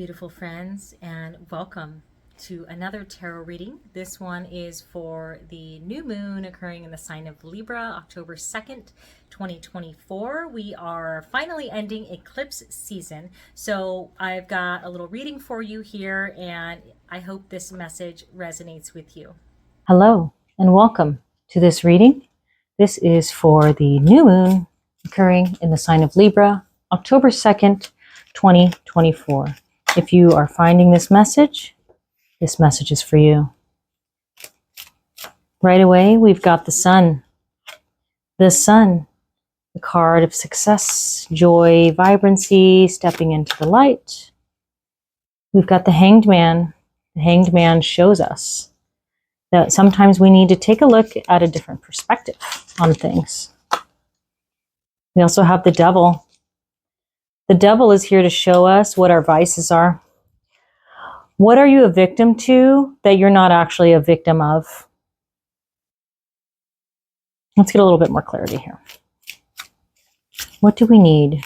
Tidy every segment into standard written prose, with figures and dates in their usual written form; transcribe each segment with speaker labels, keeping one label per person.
Speaker 1: beautiful friends, and welcome to another tarot reading. This one is for the new moon occurring in the sign of Libra, October 2nd, 2024. We are finally ending eclipse season, so I've got a little reading for you here, and I hope this message resonates with you. Hello, and welcome to this reading. This is for the new moon occurring in the sign of Libra, October 2nd, 2024. If you are finding this message is for you. Right away, we've got the sun. The sun, the card of success, joy, vibrancy, stepping into the light. We've got the hanged man. The hanged man shows us that sometimes we need to take a look at a different perspective on things. We also have the devil. The devil is here to show us what our vices are. What are you a victim to that you're not actually a victim of? Let's get a little bit more clarity here. What do we need?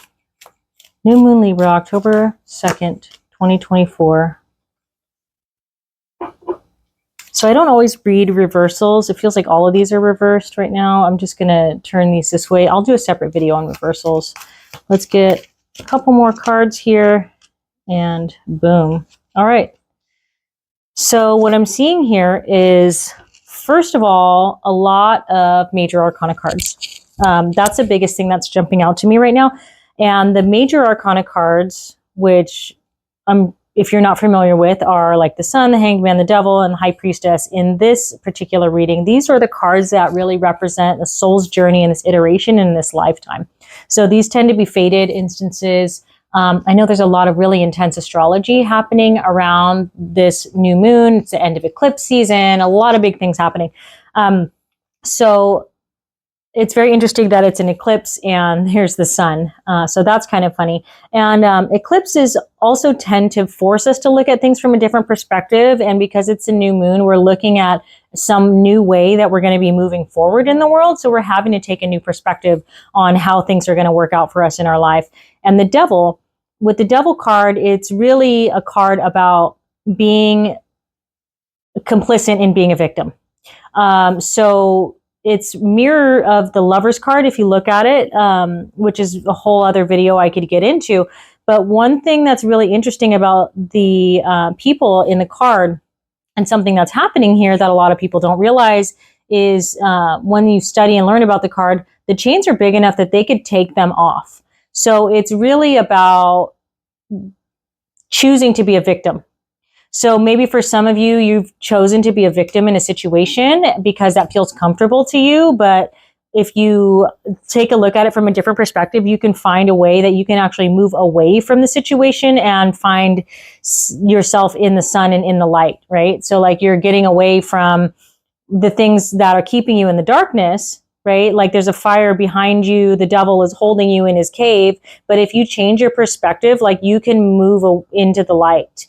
Speaker 1: New moon Libra, October 2nd, 2024. So I don't always read reversals. It feels like all of these are reversed right now. I'm just going to turn these this way. I'll do a separate video on reversals. Let's get a couple more cards here, and boom. All right. So what I'm seeing here is, first of all, a lot of major arcana cards. That's the biggest thing that's jumping out to me right now. And the major arcana cards, which if you're not familiar with, are like the Sun, the Hanged Man, the Devil, and the High Priestess. In this particular reading, these are the cards that really represent the soul's journey in this iteration in this lifetime. So these tend to be fated instances. I know there's a lot of really intense astrology happening around this new moon. It's the end of eclipse season, a lot of big things happening. So it's very interesting that it's an eclipse and here's the sun. So that's kind of funny. And eclipses also tend to force us to look at things from a different perspective. And because it's a new moon, we're looking at some new way that we're going to be moving forward in the world. So we're having to take a new perspective on how things are going to work out for us in our life. And the devil, with the devil card, it's really a card about being complicit in being a victim. So it's mirror of the Lover's card if you look at it, which is a whole other video I could get into. But one thing that's really interesting about the people in the card, and something that's happening here that a lot of people don't realize, is when you study and learn about the card, the chains are big enough that they could take them off. So it's really about choosing to be a victim. So maybe for some of you, you've chosen to be a victim in a situation because that feels comfortable to you. But if you take a look at it from a different perspective, you can find a way that you can actually move away from the situation and find yourself in the sun and in the light, right? So like you're getting away from the things that are keeping you in the darkness, right? Like there's a fire behind you, the devil is holding you in his cave. But if you change your perspective, like you can move into the light.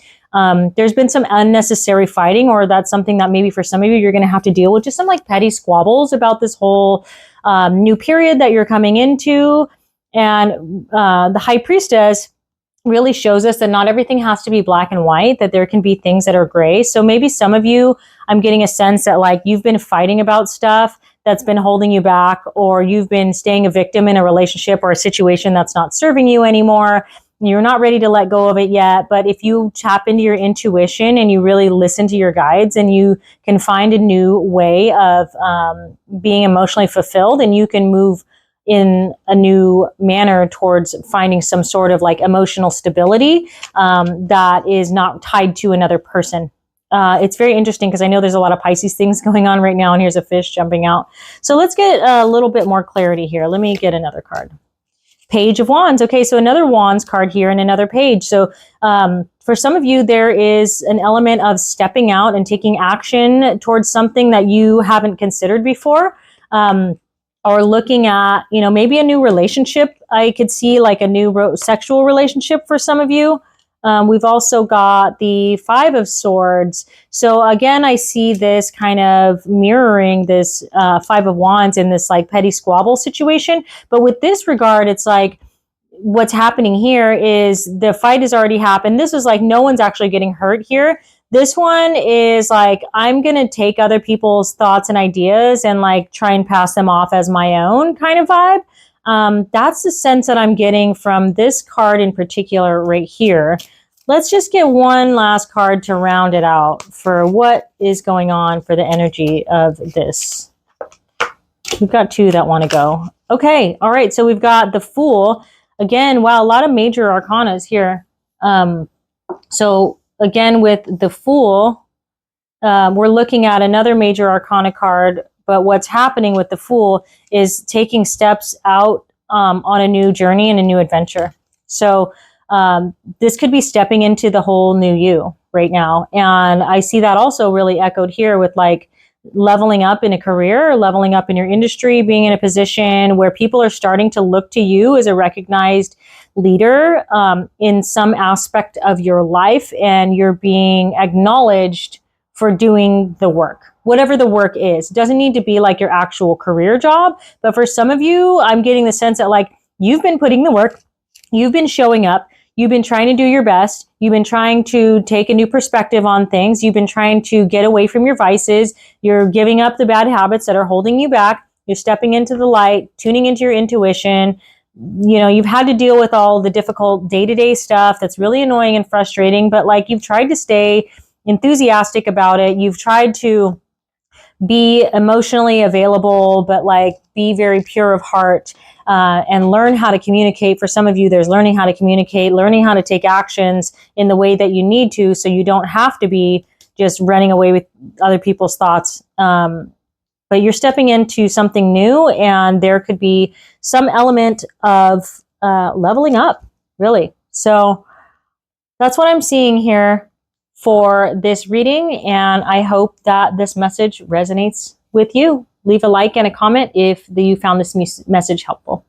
Speaker 1: There's been some unnecessary fighting, or that's something that maybe for some of you, you're going to have to deal with just some like petty squabbles about this whole new period that you're coming into. And the High Priestess really shows us that not everything has to be black and white, that there can be things that are gray. So maybe some of you, I'm getting a sense that like you've been fighting about stuff that's been holding you back, or you've been staying a victim in a relationship or a situation that's not serving you anymore. You're not ready to let go of it yet. But if you tap into your intuition and you really listen to your guides, and you can find a new way of being emotionally fulfilled, and you can move in a new manner towards finding some sort of like emotional stability that is not tied to another person. It's very interesting because I know there's a lot of Pisces things going on right now, and here's a fish jumping out. So let's get a little bit more clarity here. Let me get another card. Page of Wands. Okay, so another Wands card here and another page. So for some of you, there is an element of stepping out and taking action towards something that you haven't considered before. Or looking at, maybe a new relationship. I could see like a new sexual relationship for some of you. We've also got the Five of Swords. So again, I see this kind of mirroring this Five of Wands in this like petty squabble situation. But with this regard, it's like what's happening here is the fight has already happened. This is like no one's actually getting hurt here. This one is like, I'm going to take other people's thoughts and ideas and like try and pass them off as my own kind of vibe. That's the sense that I'm getting from this card in particular right here. Let's just get one last card to round it out for what is going on for the energy of this. We've got two that want to go. Okay. All right. So we've got the Fool. Again, wow, a lot of major arcanas here. So again, with the Fool, we're looking at another major arcana card, but what's happening with the Fool is taking steps out on a new journey and a new adventure. So this could be stepping into the whole new you right now. And I see that also really echoed here with like leveling up in a career, leveling up in your industry, being in a position where people are starting to look to you as a recognized leader in some aspect of your life, and you're being acknowledged for doing the work, whatever the work is. It doesn't need to be like your actual career job, but for some of you, I'm getting the sense that like you've been putting the work, you've been showing up, you've been trying to do your best. You've been trying to take a new perspective on things. You've been trying to get away from your vices. You're giving up the bad habits that are holding you back. You're stepping into the light, tuning into your intuition. You know, you've had to deal with all the difficult day-to-day stuff that's really annoying and frustrating, but like you've tried to stay enthusiastic about it. You've tried to be emotionally available, but like be very pure of heart. And learn how to communicate. For some of you, there's learning how to communicate, learning how to take actions in the way that you need to, so you don't have to be just running away with other people's thoughts. But you're stepping into something new, and there could be some element of leveling up, really. So that's what I'm seeing here for this reading, and I hope that this message resonates with you. Leave a like and a comment if you found this message helpful.